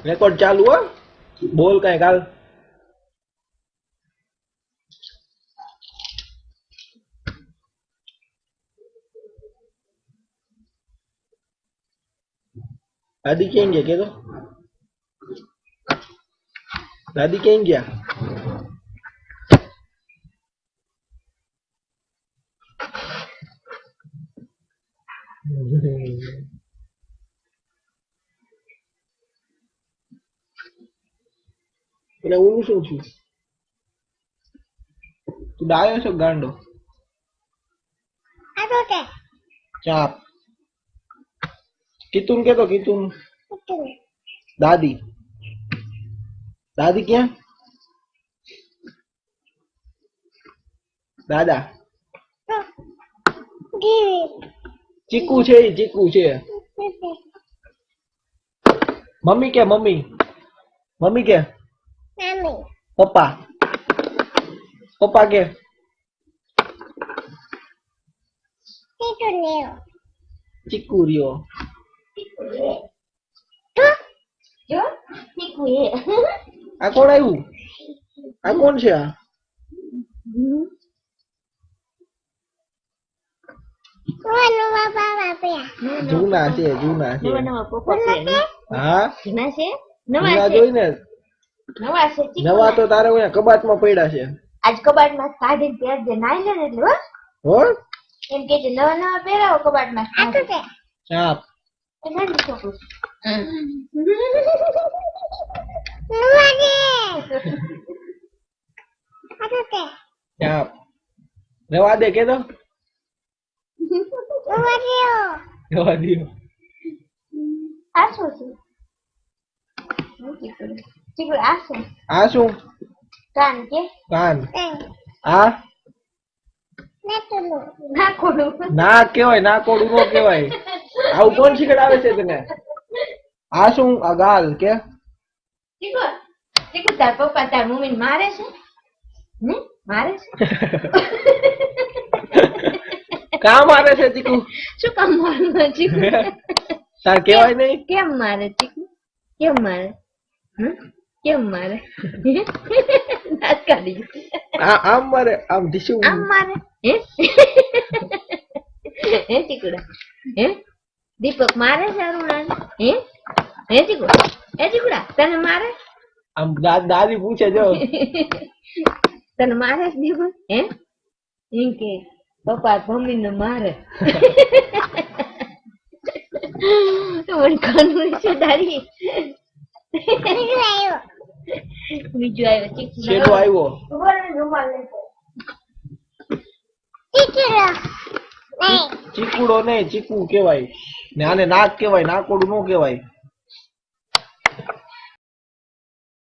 record ચાલુ હો બોલ કઈ કાલ दादी कहीं गया क्या तो दादी कहीं गया એટલે હું શું છું તું ડાયો છો ગાંડો ચાપ कितुन के तो कितुन दादी दादी क्या दादा चीकू छे मम्मी क्या मम्मी मम्मी क्या पप्पा पप्पा क्या चीकू रियो આ કોણ આવ્યું આ કોણ છે આ જૂના છે હા નવા જોઈને નવા તો તારે કબાટમાં પડ્યા છે આજ કબાટમાં કાઢીને પહેર દે નાઈ લે ને એટલે હો એમ કે છે નવા નવા પહેરાવો કબાટમાં ચાપ ચાપ રેવા દે કે તો રેવા દો આ શું છે ચીકુ આ શું આ શું કાન કે કાન આ ના કેવાય ના કોડું નો કેવાય આવું કોણ શીખડાવે છે તને આ શું આ ગાલ કે ચીકુ ચીકુ તાર પપ્પા તાર મમ્મી મારે છે ને મારે છે કા મારે છે ચીકુ શું કામ મારે ચીકુ તાર કેવાય નહીં કેમ મારે ચીકુ કેમ મારે કેમ મારે દાંત કાઢી આમ મારે આમ ઢીસું આમ મારે હે ચીકુડા હે દીપક મારે છે અરુણા હે ચીકુડા તને મારે આમ દાદી પૂછે જો તને મારે છે દીપક હે એમ કે પપ્પા મમ્મી ને મારે તો મને કાનૂન છે દાદી બીજું આવ્યો ચીકુ શેડો આવ્યો ચીકુડો નહીં ચીકુ કેવાય ને આને નાક કેવાય નાકોડું નો કેવાય